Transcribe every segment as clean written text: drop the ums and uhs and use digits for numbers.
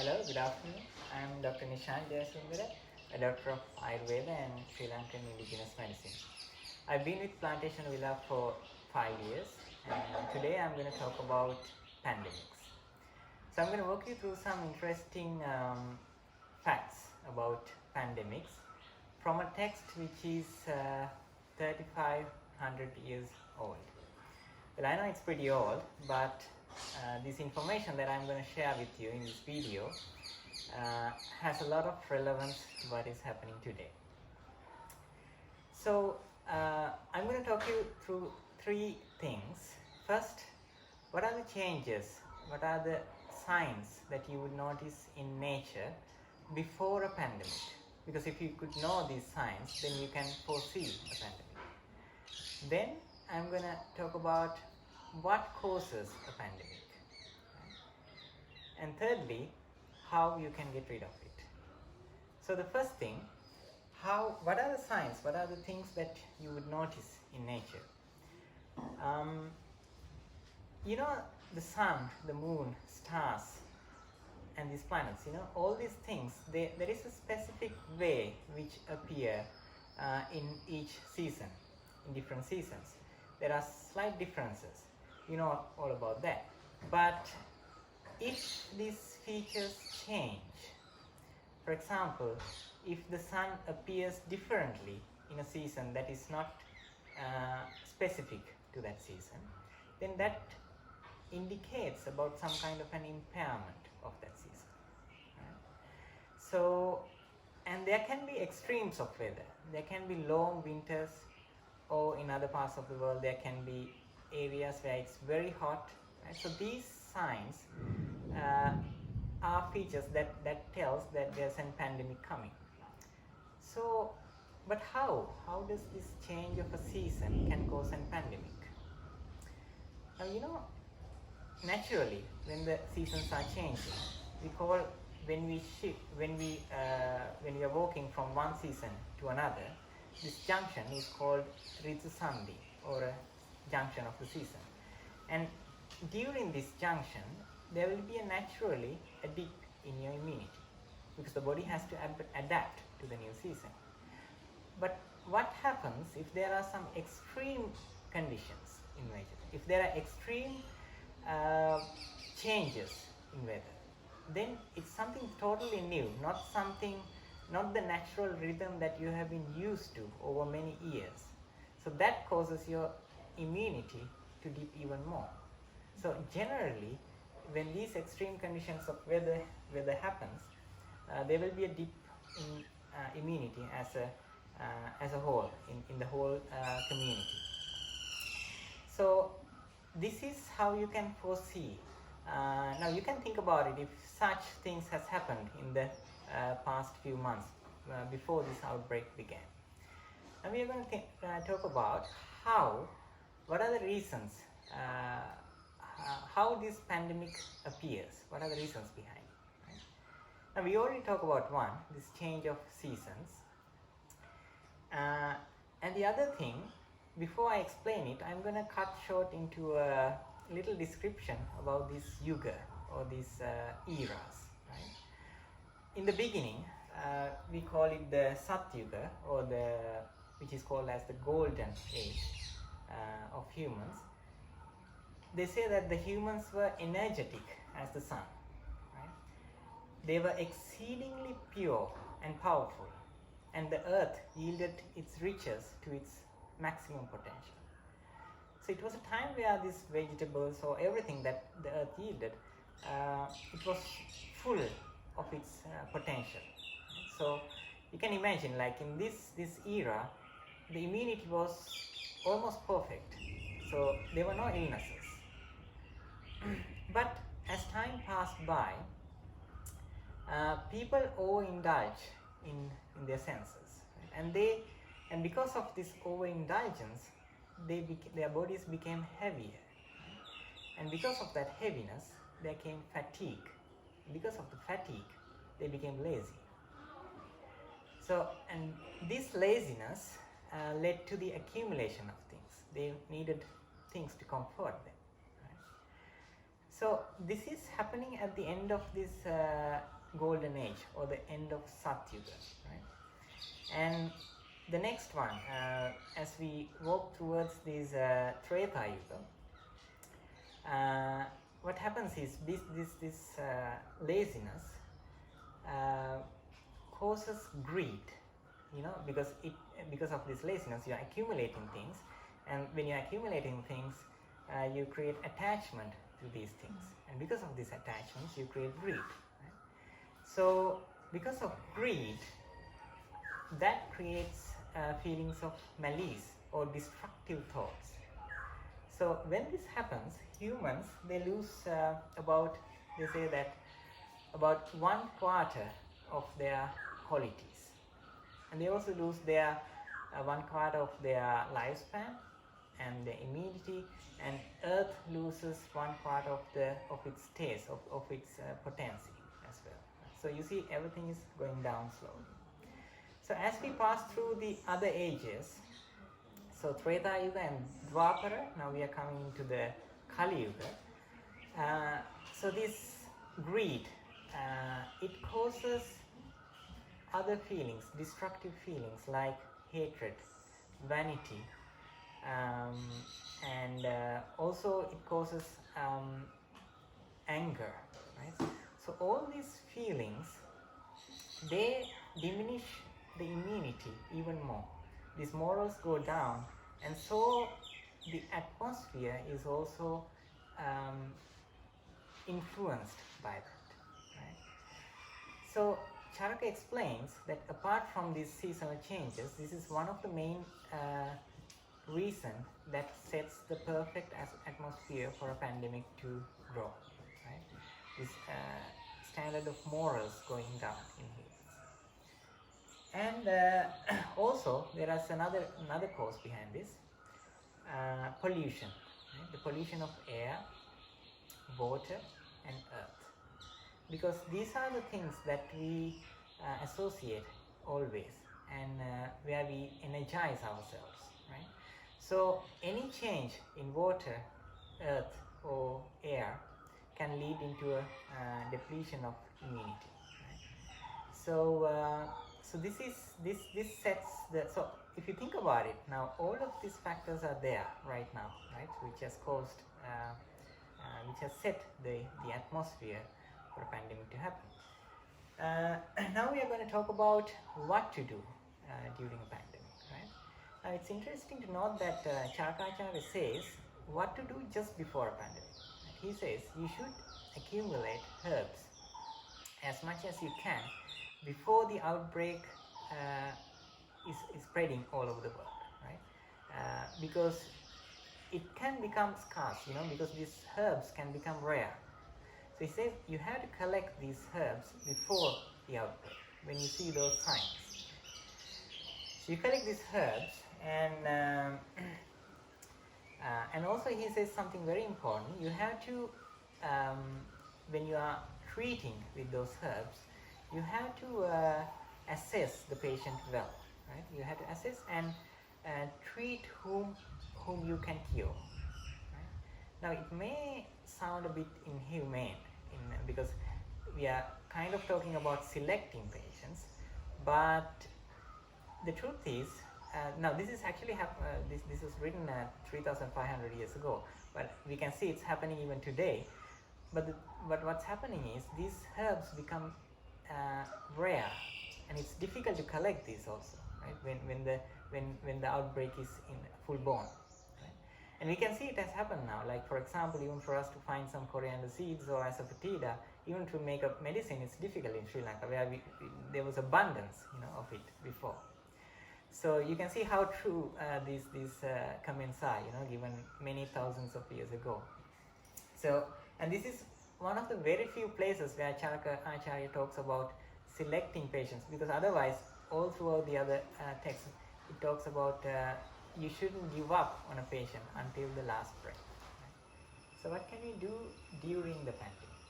Hello, good afternoon. I am Dr. Nishan Jayasundara, a doctor of Ayurveda and Sri Lankan Indigenous medicine. I've been with Plantation Villa for 5 years, and today I'm going to talk about pandemics. So I'm going to walk you through some interesting facts about pandemics from a text which is 3,500 years old. Well, I know it's pretty old, but this information that I'm going to share with you in this video has a lot of relevance to what is happening today. So I'm going to talk you through three things. First, what are the changes, what are the signs that you would notice in nature before a pandemic? Because if you could know these signs, then you can foresee a pandemic. Then I'm going to talk about what causes a pandemic. And thirdly, how you can get rid of it. So the first thing, what are the signs, what are the things that you would notice in nature? The sun, the moon, stars, and these planets, all these things, there is a specific way which appear in each season, in different seasons. There are slight differences. You know all about that. But if these features change, for example, if the sun appears differently in a season that is not specific to that season, then that indicates about some kind of an impairment of that season. Right? So, and there can be extremes of weather. There can be long winters, or in other parts of the world there can be areas where it's very hot. Right? So these signs are features that tells that there's a pandemic coming. So, but how does this change of a season can cause a pandemic? Now, naturally, when the seasons are changing, when we are walking from one season to another, this junction is called Ritu Sandhi, or a junction of the season. And during this junction, there will be naturally a dip in your immunity, because the body has to adapt to the new season. But what happens if there are some extreme conditions in weather? If there are extreme changes in weather, then it's something totally new, not the natural rhythm that you have been used to over many years. So that causes your immunity to dip even more. So generally, when these extreme conditions of weather happens, there will be a dip in immunity as a whole, in the whole community. So this is how you can foresee. Now you can think about it if such things has happened in the past few months before this outbreak began. Now we are going to talk about what are the reasons, how this pandemic appears, what are the reasons behind it. Right? Now we already talked about one, this change of seasons. And the other thing, before I explain it, I'm going to cut short into a little description about this yuga, or these eras. Right? In the beginning, we call it the Satyuga, or which is called as the golden age of humans. They say that the humans were energetic as the sun. Right? They were exceedingly pure and powerful, and the earth yielded its riches to its maximum potential. So it was a time where these vegetables, or everything that the earth yielded, it was full of its potential. So you can imagine, like in this era, the immunity was almost perfect. So there were no illnesses. But as time passed by, people overindulge in their senses, right? and because of this overindulgence, their bodies became heavier, and because of that heaviness, there came fatigue. Because of the fatigue, they became lazy. So, and this laziness led to the accumulation of things. They needed things to comfort them. Right? So this is happening at the end of this golden age, or the end of Satyuga, right? And the next one, as we walk towards this Treta Yuga, what happens is this laziness causes greed, because of this laziness you are accumulating things, and when you are accumulating things, you create attachment to these things, and because of these attachments you create greed, right? So because of greed, that creates feelings of malice or destructive thoughts. So when this happens, humans, they lose they say that about 1/4 of their qualities, and they also lose their 1/4 of their lifespan and their immunity, and Earth loses 1/4 of its taste, of its potency as well. So you see, everything is going down slowly. So as we pass through the other ages, so Treta Yuga and Dwapara, now we are coming into the Kali Yuga. So this greed, it causes other feelings, destructive feelings like hatred, vanity, and also it causes anger, right? So all these feelings, they diminish the immunity even more. These morals go down, and so the atmosphere is also influenced by that, right? So Charaka explains that apart from these seasonal changes, this is one of the main reason that sets the perfect atmosphere for a pandemic to grow, right? This standard of morals going down in humans. And also there is another cause behind this, pollution, right? The pollution of air, water and earth, because these are the things that we associate always, and where we energize ourselves, right? So any change in water, earth or air can lead into a depletion of immunity, right? So so this sets the, so if you think about it now, all of these factors are there right now, right, which has caused which has set the atmosphere for a pandemic to happen. Now we are going to talk about what to do during a pandemic, right? Now it's interesting to note that Charaka says what to do just before a pandemic. He says you should accumulate herbs as much as you can before the outbreak is spreading all over the world, right? Because it can become scarce, because these herbs can become rare. So he says you have to collect these herbs before the outbreak, when you see those signs. So you collect these herbs, and also he says something very important. You have to, when you are treating with those herbs, you have to assess the patient well, right? You have to assess and treat whom you can cure, right? Now it may sound a bit inhumane, because we are kind of talking about selecting patients, but the truth is, now this is actually this was written 3,500 years ago, but we can see it's happening even today. But what's happening is these herbs become rare, and it's difficult to collect these also, right? When the outbreak is in full blown, right? And we can see it has happened now. Like for example, even for us to find some coriander seeds or asafoetida, even to make a medicine, it's difficult in Sri Lanka, where there was abundance, of it before. So you can see how true these comments are, given many thousands of years ago. So, and this is one of the very few places where Charaka Acharya talks about selecting patients, because otherwise all throughout the other texts it talks about you shouldn't give up on a patient until the last breath, right? So what can we do during the pandemic?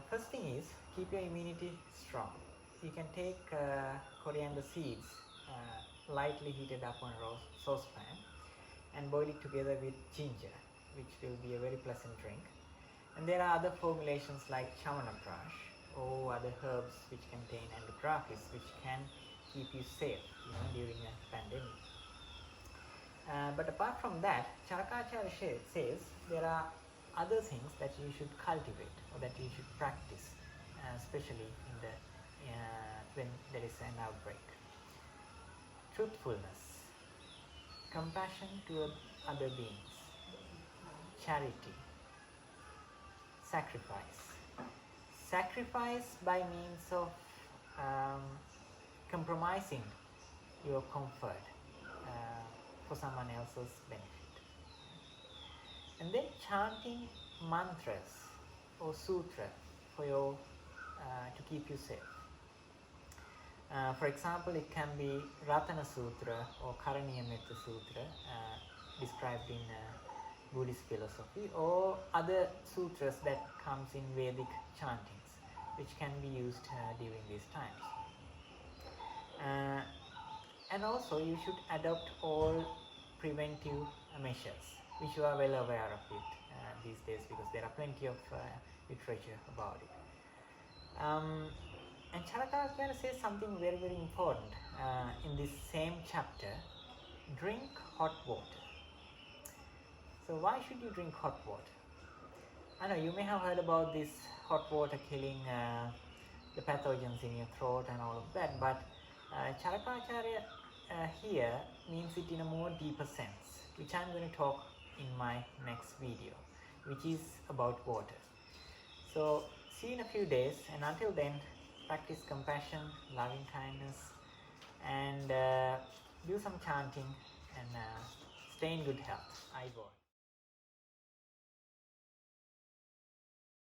First thing is, keep your immunity strong. You can take coriander seeds, lightly heated up on a saucepan, and boil it together with ginger, which will be a very pleasant drink. And there are other formulations like Chavanaprash or other herbs which contain antigraphies which can keep you safe during a pandemic. But apart from that, Charakacharya says there are other things that you should cultivate or that you should practice, especially in the when there is an outbreak. Truthfulness, compassion to other beings, charity, sacrifice. Sacrifice by means of compromising your comfort for someone else's benefit. And then chanting mantras or sutra for your to keep you safe. For example, it can be Ratana Sutra or Karaniyametta Sutra described in Buddhist philosophy, or other sutras that comes in Vedic chantings which can be used during these times. And also you should adopt all preventive measures which you are well aware of it these days, because there are plenty of literature about it. And Charaka says something very, very important in this same chapter: drink hot water. So why should you drink hot water? I know you may have heard about this hot water killing the pathogens in your throat and all of that, but Charakacharya here means it in a more deeper sense, which I'm going to talk in my next video, which is about water. So see you in a few days, and until then, practice compassion, loving kindness, and do some chanting, and stay in good health. Ayurveda.